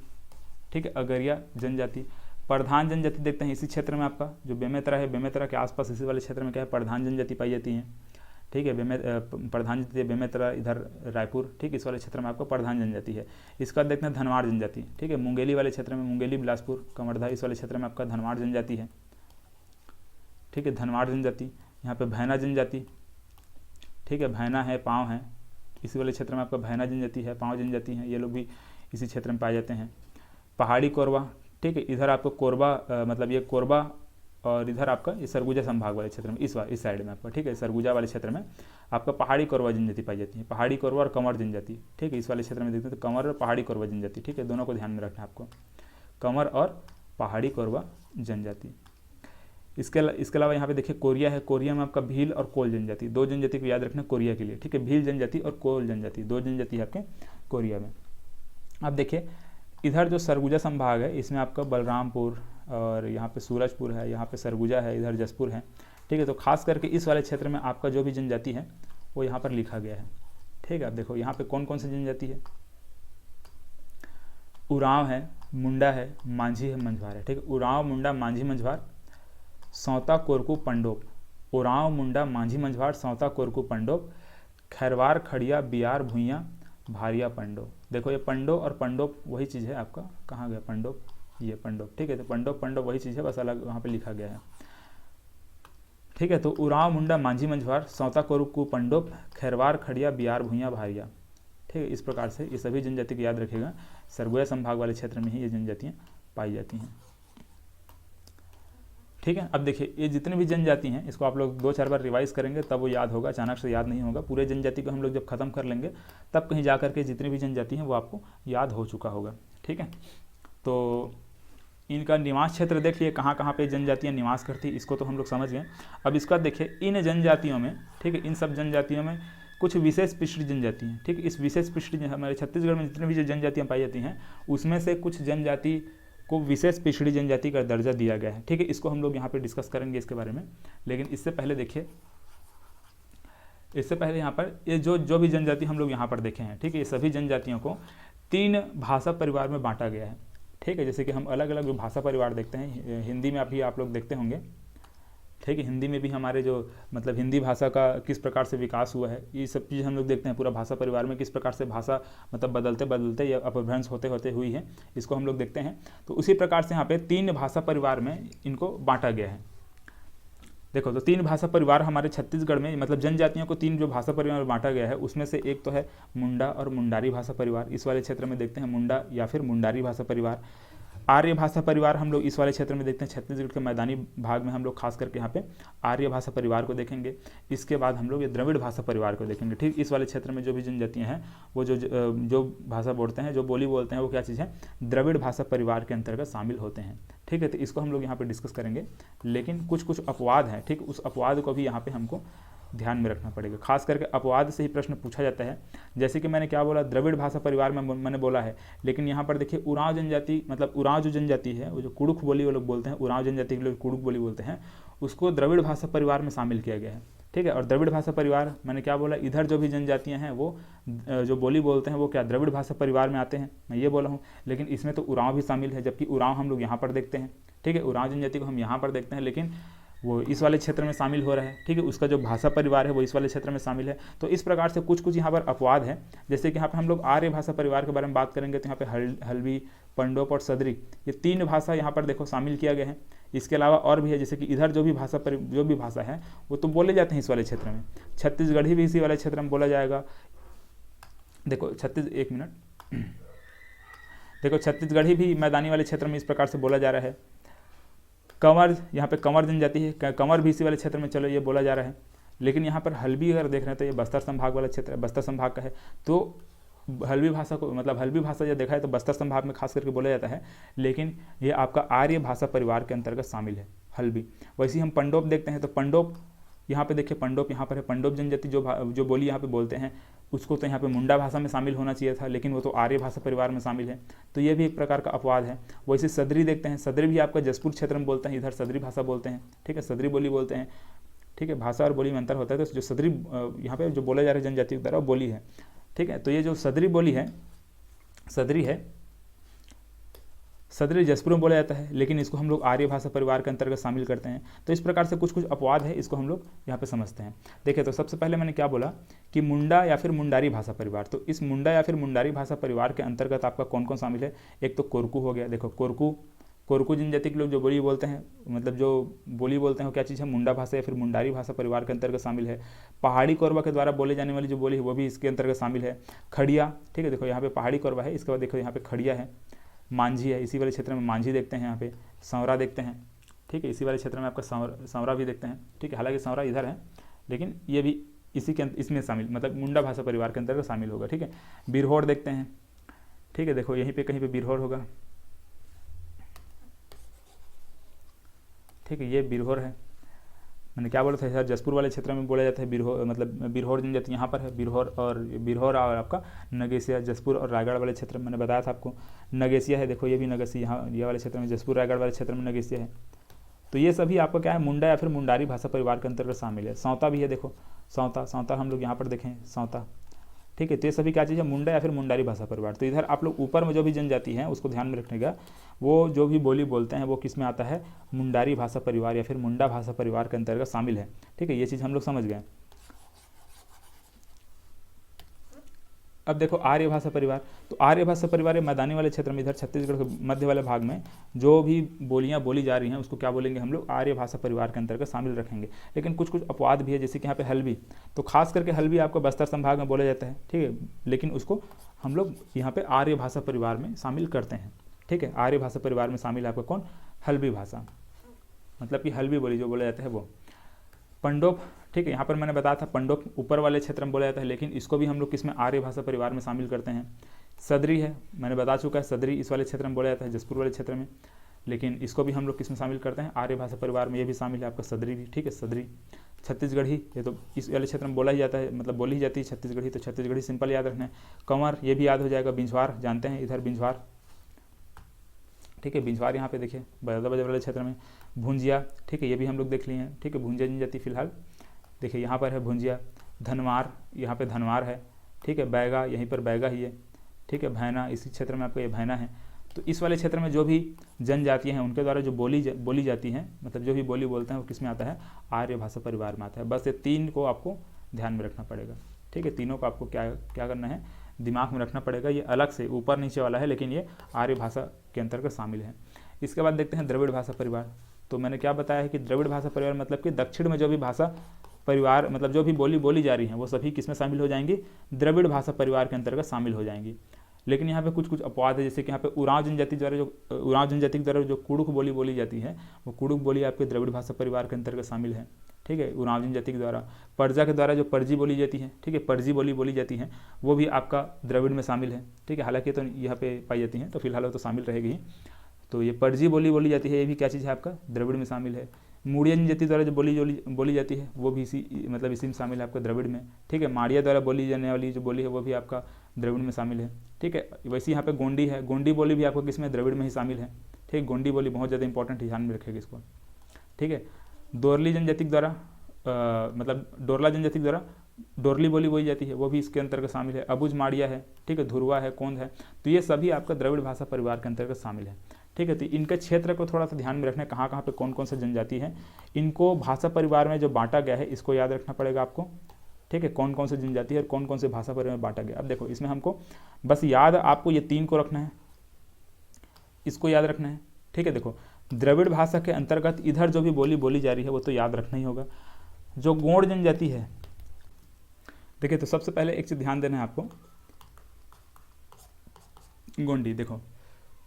ठीक है, अगरिया जनजाति। प्रधान जनजाति देखते हैं इसी क्षेत्र में आपका जो बेमेतरा है, बेमेतरा के आसपास इसी वाले क्षेत्र में क्या है, प्रधान जनजाति पाई जाती है, ठीक है। प्रधान जनजाति बेमेतरा, इधर रायपुर, ठीक, इस वाले क्षेत्र में आपको प्रधान जनजाति है। इसका देखते हैं धनवाड़ जनजाति, ठीक है, मुंगेली वाले क्षेत्र में, मुंगेली, बिलासपुर, कवर्धा इस वाले क्षेत्र में आपका धनवाड़ जनजाति है, ठीक है, धनवाड़ जनजाति। यहाँ पे भैना जनजाति, ठीक है, भैना है, पाँव है, इसी वाले क्षेत्र में आपका भैना जनजाति है, पाँव जनजाति है, ये लोग भी इसी क्षेत्र में पाए जाते हैं। पहाड़ी कोरबा, ठीक है, इधर आपको कोरबा मतलब ये कोरबा, और इधर आपका ये सरगुजा संभाग वाले क्षेत्र में, इस साइड में आपका, ठीक है, सरगुजा वाले क्षेत्र में आपका पहाड़ी कोरबा जनजाति पाई जाती है। पहाड़ी कोरबा और कंवर जनजाति, ठीक है, इस वाले क्षेत्र में देखते हैं तो कंवर और पहाड़ी कोरबा जनजाति, ठीक है, दोनों को ध्यान में रखना है आपको, कंवर और पहाड़ी कोरबा जनजाति। इसके अलावा यहाँ पे देखिए कोरिया है, कोरिया में आपका भील और कोल जनजाति, दो जनजाति को याद रखना कोरिया के लिए, ठीक है, भील जनजाति और कोल जनजाति, दो जनजाति है आपके कोरिया में। अब देखिए इधर जो सरगुजा संभाग है इसमें आपका बलरामपुर, और यहाँ पे सूरजपुर है, यहाँ पे सरगुजा है, इधर जसपुर है, ठीक है। तो खास करके इस वाले क्षेत्र में आपका जो भी जनजाति है वो यहाँ पर लिखा गया है, ठीक है। अब देखो यहाँ पे कौन कौन सी जनजाति है, उरांव है, मुंडा है, मांझी है, मंझवार है, ठीक है। उरांव, मुंडा, मांझी, मंझवार, सौता, कोरकू, पंडोप। उरांव, मुंडा, मांझी, मंझवार, सौता, कोरकू, पंडोप, खैरवार, खड़िया, बियार, भुइयाँ, भारिया, पंडोप। देखो ये पंडो और पंडोप वही चीज़ है आपका, कहाँ गया पंडोप, ये पंडोप, ठीक है। तो पंडोप पंडोप वही चीज़ है, बस अलग वहाँ पे लिखा गया है, ठीक है। तो उरांव, मुंडा, मांझी, मंझवार, सौता, कोरकू, पंडोप, खैरवार, खड़िया, बियार, भुइयाँ, भारिया, ठीक है। इस प्रकार से ये सभी जनजाति को याद रखिएगा, सरगुजा संभाग वाले क्षेत्र में ही ये जनजातियाँ पाई जाती हैं, ठीक है। अब देखिए ये जितनी भी जनजाति हैं इसको आप लोग 2-4 बार रिवाइज करेंगे तब वो याद होगा, अचानक से याद नहीं होगा। पूरे जनजाति को हम लोग जब खत्म कर लेंगे तब कहीं जा करके जितनी भी जनजाति हैं वो आपको याद हो चुका होगा, ठीक है। तो इनका निवास क्षेत्र देख लिए, कहाँ कहाँ पे जनजातियाँ निवास करती, इसको तो हम लोग समझ गए। अब इसका देखिए इन जनजातियों में, ठीक है, इन सब जनजातियों में कुछ विशेष पिछड़ी जनजाति हैं, ठीक है। इस विशेष पिछड़ी हमारे छत्तीसगढ़ में जितनी भी जो जनजातियाँ पाई जाती हैं उसमें से कुछ जनजाति को विशेष पिछड़ी जनजाति का दर्जा दिया गया है, ठीक है। इसको हम लोग यहाँ पे डिस्कस करेंगे इसके बारे में, लेकिन इससे पहले देखिए, इससे पहले यहाँ पर ये जो भी जनजाति हम लोग यहाँ पर देखे हैं, ठीक है, ये सभी जनजातियों को 3 भाषा परिवार में बांटा गया है, ठीक है। जैसे कि हम अलग अलग भाषा परिवार देखते हैं, हिंदी में अभी आप लोग देखते होंगे, ठीक है। हिंदी में भी हमारे जो मतलब हिंदी भाषा का किस प्रकार से विकास हुआ है, ये सब चीज़ हम लोग देखते हैं। पूरा भाषा परिवार में किस प्रकार से भाषा मतलब बदलते बदलते या अपभ्रंश होते होते हुई है, इसको हम लोग देखते हैं। तो उसी प्रकार से यहाँ पे 3 भाषा परिवार में इनको बांटा गया है। देखो तो 3 भाषा परिवार हमारे छत्तीसगढ़ में, मतलब जनजातियों को 3 जो भाषा परिवार में बांटा गया है उसमें से एक तो है मुंडा और मुंडारी भाषा परिवार, इस वाले क्षेत्र में देखते हैं मुंडा या फिर मुंडारी भाषा परिवार। आर्य भाषा परिवार हम लोग इस वाले क्षेत्र में देखते हैं, छत्तीसगढ़ के मैदानी भाग में हम लोग खास करके यहाँ पे आर्य भाषा परिवार को देखेंगे। इसके बाद हम लोग ये द्रविड़ भाषा परिवार को देखेंगे, ठीक। इस वाले क्षेत्र में जो भी जनजातियाँ हैं वो जो भाषा बोलते हैं, जो बोली बोलते हैं, वो क्या चीज़ है, द्रविड़ भाषा परिवार के अंतर्गत शामिल होते हैं, ठीक है। तो इसको हम लोग यहाँ पे डिस्कस करेंगे, लेकिन कुछ अपवाद हैं, ठीक। उस अपवाद को भी यहाँ पे हमको ध्यान में रखना पड़ेगा, खास करके अपवाद से ही प्रश्न पूछा जाता है। जैसे कि मैंने क्या बोला, द्रविड़ भाषा परिवार में मैंने बोला है, लेकिन यहाँ पर देखिए उरांव जनजाति, मतलब उरांव जो जनजाति है वो जो कुड़ुख बोली वो लोग बोलते हैं, उरांव जनजाति के लोग कुड़ुख बोली बोलते हैं, उसको द्रविड़ भाषा परिवार में शामिल किया गया है, ठीक है। और द्रविड़ भाषा परिवार मैंने क्या बोला, इधर जो भी जनजातियाँ हैं वो जो बोली बोलते हैं वो क्या द्रविड़ भाषा परिवार में आते हैं, मैं ये बोला हूँ। लेकिन इसमें तो उरांव भी शामिल है, जबकि उरांव हम लोग यहाँ पर देखते हैं, ठीक है। उरांव जनजाति को हम यहाँ पर देखते हैं, लेकिन वो इस वाले क्षेत्र में शामिल हो रहा है, ठीक है। उसका जो भाषा परिवार है वो इस वाले क्षेत्र में शामिल है। तो इस प्रकार से कुछ यहाँ पर अपवाद है। जैसे कि यहाँ पे हम लोग आर्य भाषा परिवार के बारे में बात करेंगे तो यहाँ पे हल्बी, पंडोप और सदरी, ये 3 भाषा यहाँ पर देखो शामिल किया गया है। इसके अलावा और भी है, जैसे कि इधर जो भी भाषा है वो तो बोले जाते हैं इस वाले क्षेत्र में, छत्तीसगढ़ी भी इसी वाले क्षेत्र में बोला जाएगा। देखो देखो छत्तीसगढ़ी भी मैदानी वाले क्षेत्र में इस प्रकार से बोला जा रहा है। कंवर, यहाँ पे कंवर जनजाति है, कंवर भी इसी वाले क्षेत्र में चलो ये बोला जा रहा है। लेकिन यहाँ पर हल्बी अगर देख रहे हैं तो ये बस्तर संभाग वाला क्षेत्र, बस्तर संभाग का है। तो हल्बी भाषा को, मतलब हल्बी भाषा जब देखा है तो बस्तर संभाग में खास करके बोला जाता है, लेकिन ये आपका आर्य भाषा परिवार के अंतर्गत शामिल है हल्बी। वैसे ही हम पंडोप देखते हैं तो पंडोप यहाँ पे देखिए, पंडोप यहाँ पर है, पंडोप जनजाति जो बोली यहाँ पे बोलते हैं उसको तो यहाँ पे मुंडा भाषा में शामिल होना चाहिए था, लेकिन वो तो आर्य भाषा परिवार में शामिल है। तो ये भी एक प्रकार का अपवाद है। वैसे सदरी देखते हैं, सदरी भी आपका जसपुर क्षेत्र में बोलते हैं, इधर सदरी भाषा बोलते हैं, ठीक है, सदरी बोली बोलते हैं, ठीक है। भाषा और बोली में अंतर होता है। तो जो सदरी यहाँ पे जो बोला जा रहा है जनजाति की तरह बोली है, ठीक है। तो ये जो सदरी बोली है, सदरी जसपुर में बोला जाता है, लेकिन इसको हम लोग आर्य भाषा परिवार के अंतर्गत शामिल करते हैं। तो इस प्रकार से कुछ अपवाद है, इसको हम लोग यहाँ पे समझते हैं। देखिए तो सबसे पहले मैंने क्या बोला कि मुंडा या फिर मुंडारी भाषा परिवार। तो इस मुंडा या फिर मुंडारी भाषा परिवार के अंतर्गत आपका कौन कौन शामिल है, एक तो कोरकू हो गया। देखो कोरकू जनजाति के लोग जो बोली बोलते हैं, मतलब जो बोली बोलते हैं वो क्या चीज़ है, मुंडा भाषा या फिर मुंडारी भाषा परिवार के अंतर्गत शामिल है। पहाड़ी कोरबा के द्वारा बोले जाने वाली जो बोली है वो भी इसके अंतर्गत शामिल है। खड़िया, ठीक है, देखो यहाँ पे पहाड़ी कोरबा है, इसके बाद देखो यहाँ पे खड़िया है, मांझी है, इसी वाले क्षेत्र में मांझी देखते हैं, यहाँ पे सौरा देखते हैं, ठीक है। इसी वाले क्षेत्र में आपका सौरा भी देखते हैं, ठीक है। हालांकि सौरा इधर है, लेकिन ये भी इसमें शामिल, मतलब मुंडा भाषा परिवार के अंतर्गत शामिल होगा, ठीक है। बिरहोर देखते हैं, ठीक है, देखो यहीं पे कहीं पे बिरहोर होगा, ठीक है, ये बिरहोर है। मैंने क्या बोला था सर, जसपुर वाले क्षेत्र में बोला जाता है बिरहोर, मतलब बिरहोर जनजाति यहाँ पर है, बिरहोर और आपका नगेसिया जसपुर और रायगढ़ वाले क्षेत्र में मैंने बताया था आपको। नगेसिया है, देखो ये भी नगेसिया, यहाँ ये वाले क्षेत्र में, जसपुर रायगढ़ वाले क्षेत्र में नगेसिया है। तो ये सभी आपका क्या है, मुंडा या फिर मुंडारी भाषा परिवार के अंतर्गत शामिल है। सौता भी है, देखो सौता हम लोग यहाँ पर देखें सौता, ठीक है। तो ये सभी क्या चीज़ है, मुंडा या फिर मुंडारी भाषा परिवार। तो इधर आप लोग ऊपर में जो भी जनजाति है उसको ध्यान में रखने का, वो जो भी बोली बोलते हैं वो किस में आता है, मुंडारी भाषा परिवार या फिर मुंडा भाषा परिवार के अंतर्गत शामिल है, ठीक है। ये चीज़ हम लोग समझ गए। अब देखो आर्य भाषा परिवार, तो आर्य भाषा परिवार मैदानी वाले क्षेत्र में, इधर छत्तीसगढ़ के मध्य वाले भाग में जो भी बोलियां बोली जा रही हैं उसको क्या बोलेंगे हम लोग, आर्य भाषा परिवार के अंतर्गत शामिल रखेंगे। लेकिन कुछ कुछ अपवाद भी है, जैसे कि यहाँ पे हल्बी, तो खास करके हल्बी आपको बस्तर संभाग में बोला जाता है, ठीक है, लेकिन उसको हम लोग यहाँ पे आर्य भाषा परिवार में शामिल करते हैं, ठीक है। आर्य भाषा परिवार में शामिल है आपका कौन, हल्बी भाषा, मतलब कि हल्बी बोली जो बोला जाता है वो। पंडोप, ठीक है, यहाँ पर मैंने बताया था पंडोप ऊपर वाले क्षेत्र में बोला जाता है, लेकिन इसको भी हम लोग किसमें, आर्य भाषा परिवार में शामिल करते हैं। सदरी है, मैंने बता चुका है, सदरी इस वाले क्षेत्र में बोला जाता है, जसपुर वाले क्षेत्र में, लेकिन इसको भी हम लोग किसमें शामिल करते हैं, आर्य भाषा परिवार में। ये भी शामिल है आपका सदरी भी, ठीक है, सदरी। छत्तीसगढ़ी, ये तो इस वाले क्षेत्र में बोला ही जाता है, मतलब बोली ही जाती है छत्तीसगढ़ी, तो छत्तीसगढ़ी सिंपल याद रखना है। कंवर, ये भी याद हो जाएगा। बिंझवार जानते हैं, इधर बिंझवार, ठीक है, बिंझवार यहाँ पे देखिए बलौदाबाजार वाले क्षेत्र में। भुंजिया, ठीक है, ये भी हम लोग देख लिए हैं, ठीक है, भुंजिया जनजाति फिलहाल देखिए यहाँ पर है भुंजिया। धनवार, यहाँ पे धनवार है, ठीक है। बैगा, यहीं पर बैगा ही है, ठीक है। भैना, इसी क्षेत्र में आपका ये भैना है। तो इस वाले क्षेत्र में जो भी जनजातियाँ हैं उनके द्वारा जो बोली जाती हैं, मतलब जो भी बोली बोलते हैं वो किस में आता है, आर्य भाषा परिवार में आता है। बस ये तीन को आपको ध्यान में रखना पड़ेगा, ठीक है। तीनों को आपको क्या करना है, दिमाग में रखना पड़ेगा। ये अलग से ऊपर नीचे वाला है, लेकिन ये आर्य भाषा के अंतर्गत शामिल है। इसके बाद देखते हैं द्रविड़ भाषा परिवार। तो मैंने क्या बताया है कि द्रविड़ भाषा परिवार मतलब कि दक्षिण में जो भी भाषा परिवार, मतलब जो भी बोली बोली जा रही हैं वो सभी किसमें शामिल हो जाएंगी, द्रविड़ भाषा परिवार के अंतर्गत शामिल हो जाएंगी। लेकिन यहाँ पे कुछ कुछ अपवाद है, जैसे कि यहाँ पे उरांव जनजाति के द्वारा जो कुड़ुक बोली बोली जाती है, वो कुड़ुक बोली आपके द्रविड़ भाषा परिवार के अंतर्गत शामिल है, ठीक है। उरांव जनजाति के द्वारा, पर्जा के द्वारा जो पर्जी बोली जाती है, ठीक है, पर्जी बोली बोली जाती है, वो भी आपका द्रविड़ में शामिल है, ठीक है। हालांकि तो यहाँ पे पाई जाती हैं, तो फिलहाल तो शामिल रहेगी ही। तो ये पर्जी बोली बोली जाती है, ये भी क्या चीज़ है, आपका द्रविड़ में शामिल है। मुड़िया जनजाति द्वारा जो बोली जाती है वो भी इसी में शामिल है आपका द्रविड़ में, ठीक है। माड़िया द्वारा बोली जाने वाली जो बोली है वो भी आपका द्रविड़ में शामिल है, ठीक है। वैसे यहाँ पे गोंडी है, गोंडी बोली भी आपको किसमें, द्रविड़ में ही शामिल है, ठीक। गोंडी बोली बहुत ज़्यादा इंपॉर्टेंट है, ध्यान में रखेगा इसको, ठीक है। दोरली जनजाति द्वारा मतलब डोरला जनजाति द्वारा डोरली बोली बोली जाती है, वो भी इसके अंतर्गत शामिल है। अबुझ माड़िया है, ठीक है, धुरवा है, कोंद है, तो ये सभी आपका द्रविड़ भाषा परिवार के अंतर्गत शामिल है, ठीक है। तो इनके क्षेत्र को थोड़ा सा ध्यान में रखना है, कहाँ कहाँ पे कौन कौन सा जनजाति है, इनको भाषा परिवार में जो बांटा गया है इसको याद रखना पड़ेगा आपको, ठीक है। कौन कौन से जनजाति है और कौन कौन से भाषा परिवार में बांटा गया। अब देखो इसमें हमको बस याद आपको ये तीन को रखना है, इसको याद रखना है, ठीक है। देखो द्रविड़ भाषा के अंतर्गत इधर जो भी बोली बोली जा रही है वो तो याद रखना ही होगा। जो गोंड जनजाति है, देखिए तो सबसे पहले एक चीज ध्यान देना है आपको, गोंडी, देखो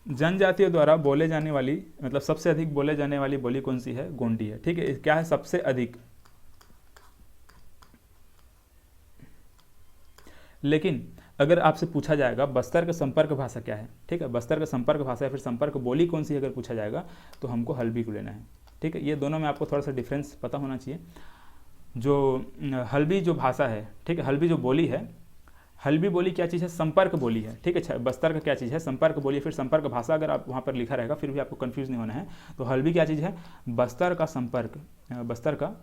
जनजातियों द्वारा बोले जाने वाली, मतलब सबसे अधिक बोले जाने वाली बोली कौन सी है, गोंडी है, ठीक है। क्या है सबसे अधिक, लेकिन अगर आपसे पूछा जाएगा बस्तर का संपर्क भाषा क्या है, ठीक है, बस्तर का संपर्क भाषा या फिर संपर्क बोली कौन सी अगर पूछा जाएगा तो हमको हल्बी को लेना है, ठीक है। ये दोनों में आपको थोड़ा सा डिफरेंस पता होना चाहिए। जो हल्बी जो भाषा है, ठीक है, हल्बी जो बोली है, हल्बी बोली क्या चीज़ है, संपर्क बोली है, ठीक है। बस्तर का क्या चीज़ है, संपर्क बोली, फिर संपर्क भाषा अगर आप वहाँ पर लिखा रहेगा फिर भी आपको कंफ्यूज नहीं होना है। तो हल्बी क्या चीज़ है, बस्तर का संपर्क, बस्तर का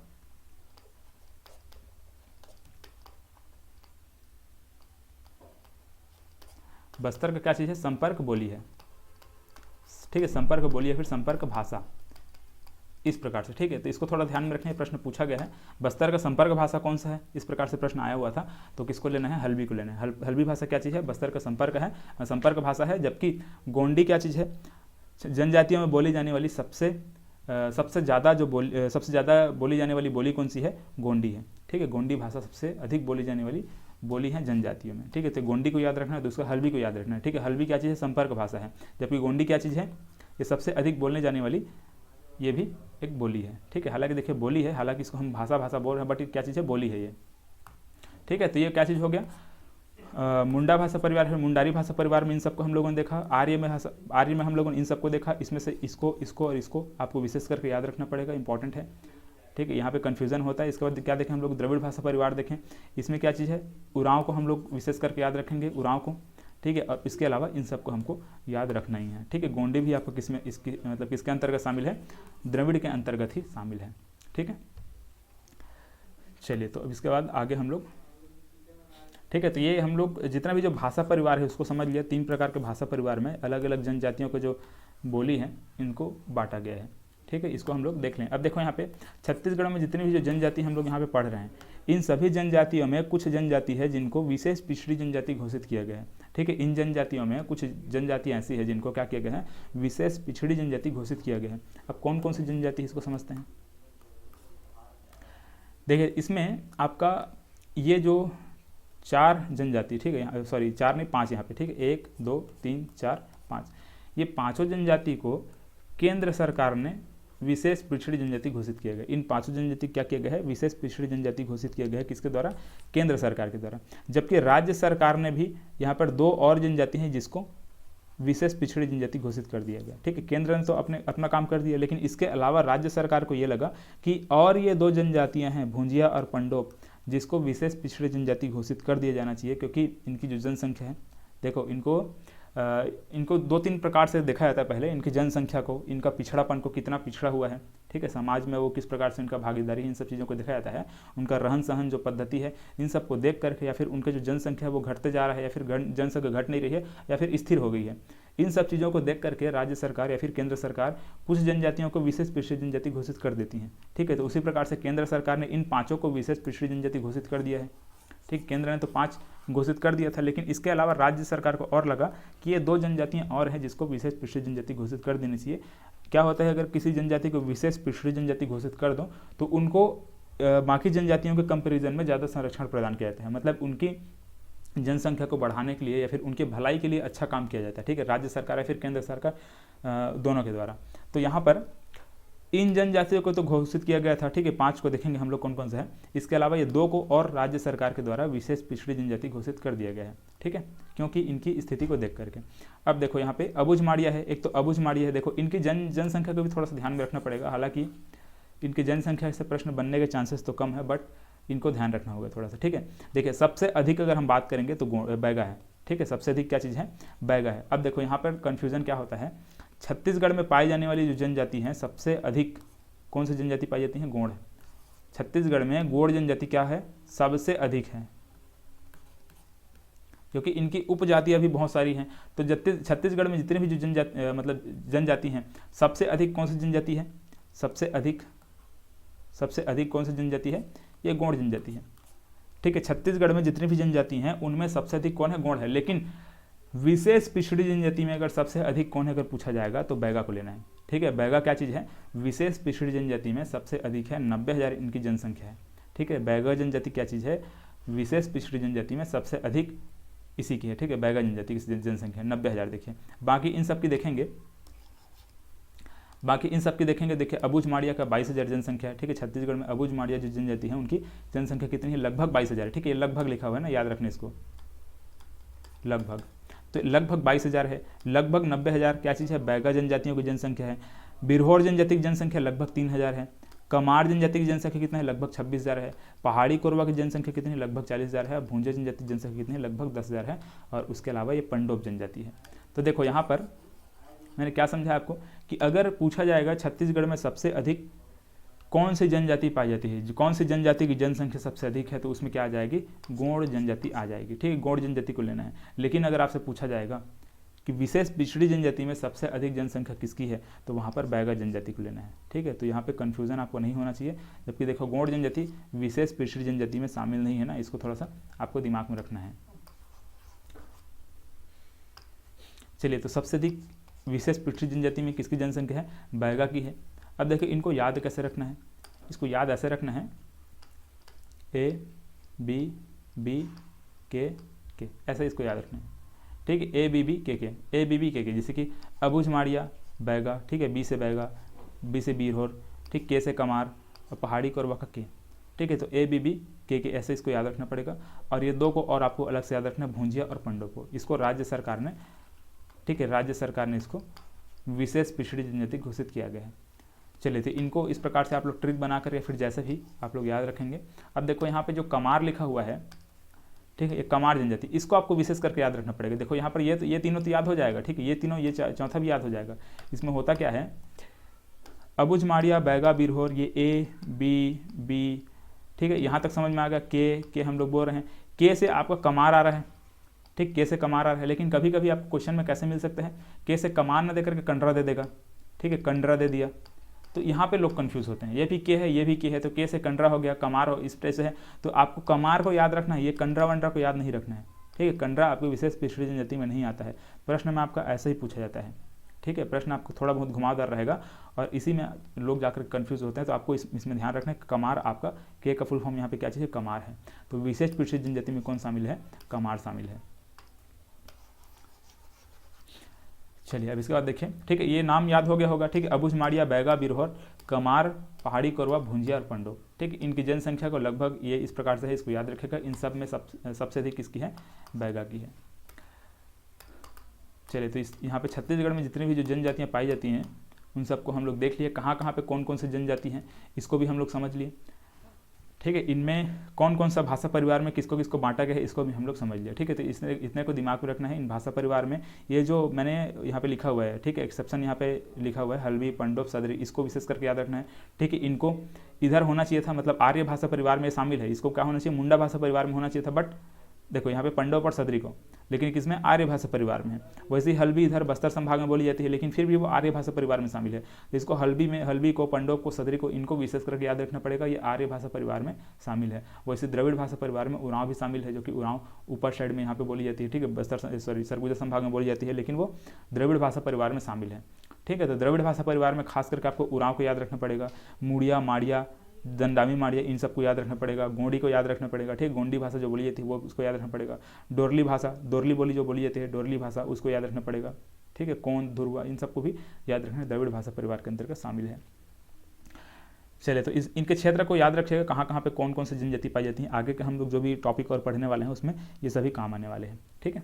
क्या चीज़ है, संपर्क बोली है, ठीक है, संपर्क बोली है, फिर संपर्क भाषा, इस प्रकार से, ठीक है। तो इसको थोड़ा ध्यान में रखें, प्रश्न पूछा गया है बस्तर का संपर्क भाषा कौन सा है, इस प्रकार से प्रश्न आया हुआ था, तो किसको लेना है, हल्बी को लेना है। हल्बी भाषा क्या चीज़ है, बस्तर का संपर्क है, संपर्क भाषा है। जबकि गोंडी क्या चीज़ है, जनजातियों में बोली जाने वाली सबसे ज़्यादा बोली जाने वाली बोली कौन सी है, गोंडी है, ठीक है। गोंडी भाषा सबसे अधिक बोली जाने वाली बोली है जनजातियों में, ठीक है। तो गोंडी को याद रखना है, दूसरा हल्बी को याद रखना है, ठीक है। हल्बी क्या चीज़ है, संपर्क भाषा है, जबकि गोंडी क्या चीज़ है, ये सबसे अधिक बोलने जाने वाली ये भी एक बोली है, ठीक है। हालांकि देखिए बोली है, हालांकि इसको हम भाषा बोल रहे हैं, बट क्या चीज़ है, बोली है ये, ठीक है। तो ये क्या चीज़ हो गया, मुंडा भाषा परिवार है, मुंडारी भाषा परिवार में इन सबको हम लोगों ने देखा। आर्य में हम लोगों ने इन सबको देखा। इसमें से इसको और इसको आपको विशेष करके याद रखना पड़ेगा, इंपॉर्टेंट है, ठीक है, यहाँ पे कन्फ्यूजन होता है। इसके बाद क्या देखें हम लोग, द्रविड़ भाषा परिवार देखें, इसमें क्या चीज़ है, उरांव को हम लोग विशेष करके याद रखेंगे, उरांव को, ठीक है, और इसके अलावा इन सबको हमको याद रखना ही है, ठीक है। गोंडी भी आपको किसमें, इसकी मतलब किसके अंतर्गत शामिल है, द्रविड़ के अंतर्गत ही शामिल है, ठीक है। चलिए, तो अब इसके बाद आगे हम लोग, ठीक है, तो ये हम लोग जितना भी जो भाषा परिवार है उसको समझ लिया। 3 प्रकार के भाषा परिवार में अलग अलग जनजातियों को जो बोली है इनको बांटा गया है, ठीक है, इसको हम लोग देख लें। अब देखो यहाँ पे छत्तीसगढ़ में जितनी भी जो जनजाति हम लोग यहाँ पे पढ़ रहे हैं, इन सभी जनजातियों में कुछ जनजाति है जिनको विशेष पिछड़ी जनजाति घोषित किया गया है, ठीक है। इन जनजातियों में कुछ जनजाति ऐसी है जिनको क्या किया गया है, विशेष पिछड़ी जनजाति घोषित किया गया है। अब कौन कौन सी जनजाति इसको समझते हैं। देखिए, इसमें आपका ये जो 4 जनजाति, ठीक है, सॉरी 4 नहीं 5 यहाँ पे, ठीक है, 1 2 3 4 5, ये 5 जनजाति को केंद्र सरकार ने विशेष पिछड़ी जनजाति घोषित किया गया। इन 5 जनजाति क्या किया गया है, विशेष पिछड़ी जनजाति घोषित किया गया है, किसके द्वारा, केंद्र सरकार के द्वारा। जबकि राज्य सरकार ने भी यहाँ पर 2 और जनजाति हैं जिसको विशेष पिछड़ी जनजाति घोषित कर दिया गया, ठीक है। केंद्र ने तो अपना काम कर दिया, लेकिन इसके अलावा राज्य सरकार को ये लगा कि और ये 2 जनजातियां हैं, भुंजिया और पंडोप, जिसको विशेष पिछड़ी जनजाति घोषित कर दिया जाना चाहिए, क्योंकि इनकी जो जनसंख्या है, देखो इनको 2-3 प्रकार से देखा जाता है। पहले इनकी जनसंख्या को, इनका पिछड़ापन को, कितना पिछड़ा हुआ है, ठीक है, समाज में वो किस प्रकार से इनका भागीदारी, इन सब चीज़ों को देखा जाता है। उनका रहन सहन जो पद्धति है, इन सब को देख करके, या फिर उनका जो जनसंख्या है वो घटते जा रहा है, या फिर जनसंख्या घट नहीं रही है, या फिर स्थिर हो गई है, इन सब चीज़ों को देख करके राज्य सरकार या फिर केंद्र सरकार कुछ जनजातियों को विशेष पिछड़ी जनजाति घोषित कर देती हैं, ठीक है। तो उसी प्रकार से केंद्र सरकार ने इन 5 को विशेष पिछड़ी जनजाति घोषित कर दिया है, ठीक। केंद्र ने तो 5 घोषित कर दिया था, लेकिन इसके अलावा राज्य सरकार को और लगा कि ये 2 जनजातियां और हैं जिसको विशेष पिछड़ी जनजाति घोषित कर देनी चाहिए। क्या होता है, अगर किसी जनजाति को विशेष पिछड़ी जनजाति घोषित कर दो तो उनको बाकी जनजातियों के कंपेरिजन में ज़्यादा संरक्षण प्रदान किया जाता है, मतलब उनकी जनसंख्या को बढ़ाने के लिए या फिर उनके भलाई के लिए अच्छा काम किया जाता है, ठीक है, राज्य सरकार या फिर केंद्र सरकार दोनों के द्वारा। तो यहाँ पर इन जनजातियों को तो घोषित किया गया था, ठीक है, 5 को देखेंगे हम लोग कौन कौन सा है। इसके अलावा ये 2 को और राज्य सरकार के द्वारा विशेष पिछड़ी जनजाति घोषित कर दिया गया है, ठीक है, क्योंकि इनकी स्थिति को देख करके। अब देखो यहाँ पे अबुझ माड़िया है, एक तो अबुझ माड़िया है, देखो इनकी जनसंख्या को भी थोड़ा सा ध्यान में रखना पड़ेगा। हालांकि इनकी जनसंख्या से प्रश्न बनने के चांसेस तो कम है, बट इनको ध्यान रखना होगा थोड़ा सा, ठीक है। देखिए, सबसे अधिक अगर हम बात करेंगे तो बैगा है, ठीक है, सबसे अधिक क्या चीज़ है, बैगा है। अब देखो यहाँ पर कन्फ्यूजन क्या होता है, छत्तीसगढ़ में पाई जाने वाली जो जनजाति है, सबसे अधिक कौन सी जनजाति पाई जाती है, गोंड। छत्तीसगढ़ में गोंड जनजाति क्या है, सबसे अधिक है, क्योंकि इनकी उपजातियां भी बहुत सारी हैं। तो छत्तीसगढ़ में जितने भी जो जनजाति हैं, सबसे अधिक कौन सी जनजाति है, सबसे अधिक कौन सी जनजाति है, ये गोंड जनजाति है, ठीक है। छत्तीसगढ़ में जितनी भी जनजाति हैं उनमें सबसे अधिक कौन है, गोंड है। लेकिन विशेष पिछड़ी जनजाति में अगर सबसे अधिक कौन है अगर पूछा जाएगा तो बैगा को लेना है, ठीक है। बैगा क्या चीज़ है, विशेष पिछड़ी जनजाति में सबसे अधिक है, 90,000 इनकी जनसंख्या है, ठीक है। बैगा जनजाति क्या चीज़ है, विशेष पिछड़ी जनजाति में सबसे अधिक इसी की है, ठीक है, बैगा जनजाति की जनसंख्या 90,000। देखिए बाकी इन सब की देखेंगे, देखिए अबुझ माड़िया का 22,000 जनसंख्या है, ठीक है। छत्तीसगढ़ में अबुझ माड़िया जो जनजाति है उनकी जनसंख्या कितनी है, लगभग 22,000, ठीक है। ये लगभग लिखा हुआ है ना, याद रखने इसको, लगभग, तो लगभग 22,000 है। लगभग 90,000 क्या चीज़ है, बैगा जनजातियों की जनसंख्या है। बिरहोर जनजाति की जनसंख्या लगभग 3,000 है। कमार जनजाति की जनसंख्या कितना है, लगभग 26,000 है। पहाड़ी कोरवा की जनसंख्या कितनी है, लगभग 40,000 है। भूंजा जनजाति की जनसंख्या कितनी है, लगभग 10,000 है। और उसके अलावा ये पंडोप जनजाति है। तो देखो यहाँ पर मैंने क्या समझा आपको कि अगर पूछा जाएगा छत्तीसगढ़ में सबसे अधिक कौन सी जनजाति पाई जाती है, कौन सी जनजाति की जनसंख्या सबसे अधिक है, तो उसमें क्या आ जाएगी, गोंड जनजाति आ जाएगी, ठीक है। गोंड जनजाति को लेना है। लेकिन अगर आपसे पूछा जाएगा कि विशेष पिछड़ी जनजाति में सबसे अधिक जनसंख्या किसकी है, तो वहाँ पर बैगा जनजाति को लेना है, ठीक है। तो यहाँ पे कन्फ्यूजन आपको नहीं होना चाहिए। जबकि देखो गोंड जनजाति विशेष पिछड़ी जनजाति में शामिल नहीं है ना, इसको थोड़ा सा आपको दिमाग में रखना है। चलिए, तो सबसे अधिक विशेष पिछड़ी जनजाति में किसकी जनसंख्या है, बैगा की है। अब देखिए इनको याद कैसे रखना है, इसको याद ऐसे रखना है, A B B K K, ऐसे इसको याद रखना है, ठीक है। A B B K K, A B B K K, जैसे कि अबुझ माड़िया बैगा, ठीक है, B से बैगा, B से बीरहोर, ठीक, K से कमार और पहाड़ी कोरवा का K, ठीक है। तो A B B K K ऐसे इसको याद रखना पड़ेगा। और ये 2 को और आपको अलग से याद रखना है, भूंजिया और पंडोप को। इसको राज्य सरकार ने, ठीक है, राज्य सरकार ने इसको विशेष पिछड़ी जनजाति घोषित किया गया है। चलिए तो इनको इस प्रकार से आप लोग ट्रिक बना कर या फिर जैसे भी आप लोग याद रखेंगे। अब देखो यहाँ पे जो कमार लिखा हुआ है, ठीक है, ये कमार जनजाति, इसको आपको विशेष करके याद रखना पड़ेगा। देखो यहाँ पर ये तीनों तो याद हो जाएगा, ठीक है, ये तीनों, ये चौथा भी याद हो जाएगा। इसमें होता क्या है, अबुझ माड़िया बैगा बिरहोर, ये ए बी बी, ठीक है, यहाँ तक समझ में आ गया। के हम लोग बोल रहे हैं, के से आपका कमार आ रहा है, ठीक, के से कमार आ रहा है, लेकिन कभी कभी आपको क्वेश्चन में कैसे मिल सकते हैं, के से कमार ना दे करके कंडरा दे देगा, ठीक है, कंडरा दे दिया, तो यहाँ पे लोग कंफ्यूज होते हैं। ये भी के है, ये भी के है, तो के से कंडरा हो गया, कमार हो इस तरह से है। तो आपको कमार को याद रखना है, ये कंडरा वंडरा को याद नहीं रखना है, ठीक है। कंडरा आपको विशेष पिछड़ी जनजाति में नहीं आता है, प्रश्न में आपका ऐसे ही पूछा जाता है, ठीक है। प्रश्न आपको थोड़ा बहुत घुमावदार रहेगा और इसी में लोग जाकर कंफ्यूज होते हैं। तो आपको इसमें ध्यान रखना है, कमार आपका के का फुल फॉर्म यहाँ पे क्या चीज़ है, कमार है। तो विशेष पिछड़ी जनजाति में कौन शामिल है, कमार शामिल है। चलिए अब इसके बाद देखिए, ठीक है, ये नाम याद हो गया होगा, ठीक है, अबुझ माड़िया बैगा बिरहोर कमार पहाड़ी कोरवा भुंजिया और पंडो, ठीक है। इनकी जनसंख्या को लगभग ये इस प्रकार से है, इसको याद रखेगा। इन सब में सबसे अधिक किसकी है, बैगा की है। चलिए तो यहाँ पे छत्तीसगढ़ में जितनी भी जो जनजातियाँ पाई जाती हैं उन सबको हम लोग देख लिए, कहाँ कहाँ पे कौन कौन सी जनजाति हैं इसको भी हम लोग समझ लिए, ठीक है। इनमें कौन कौन सा भाषा परिवार में किसको किसको बांटा गया है इसको भी हम लोग समझ लिया, ठीक है। तो इतने को दिमाग में रखना है। इन भाषा परिवार में ये जो मैंने यहाँ पे लिखा हुआ है, ठीक है, एक्सेप्शन यहाँ पे लिखा हुआ है, हल्बी, पंडोप, सदरी, इसको विशेष करके याद रखना है, ठीक है। इनको इधर होना चाहिए था, मतलब आर्य भाषा परिवार में शामिल है, इसको क्या होना चाहिए, मुंडा भाषा परिवार में होना चाहिए था, बट देखो यहाँ पे पंडोप और सदरी को, लेकिन किसमें, आर्य भाषा परिवार में है। वैसे ही हल्बी इधर बस्तर संभाग में बोली जाती है, लेकिन फिर भी वो आर्य भाषा परिवार में शामिल है। तो इसको हल्बी को, पंडोप को, सदरी को, इनको विशेष करके याद रखना पड़ेगा, ये आर्य भाषा परिवार में शामिल है। वैसे द्रविड़ भाषा परिवार में उरांव भी शामिल है, जो कि उरांव ऊपर साइड में यहाँ पे बोली जाती है, ठीक है, बस्तर सरगुजा संभाग में बोली जाती है, लेकिन वो द्रविड़ भाषा परिवार में शामिल है, ठीक है। तो द्रविड़ भाषा परिवार में खास करके आपको उरांव को याद रखना पड़ेगा, मुड़िया, माड़िया, दंडामी माड़िया, इन सबको याद रखना पड़ेगा। गोंडी को याद रखना पड़ेगा, ठीक, गोंडी भाषा जो बोली जाती है वो उसको याद रखना पड़ेगा। डोरली भाषा, डोरली बोली जो बोली जाती है, डोरली भाषा, उसको याद रखना पड़ेगा, ठीक है। कौन, ध्रुवा, इन सबको भी याद रखना, द्रविड़ भाषा परिवार के अंतर्गत शामिल है। चलिए तो इनके क्षेत्र को याद रखिएगा, कहाँ कहाँ पे कौन कौन सी जनजाति पाई जाती है। आगे के हम लोग जो भी टॉपिक और पढ़ने वाले हैं उसमें ये सभी काम आने वाले हैं, ठीक है।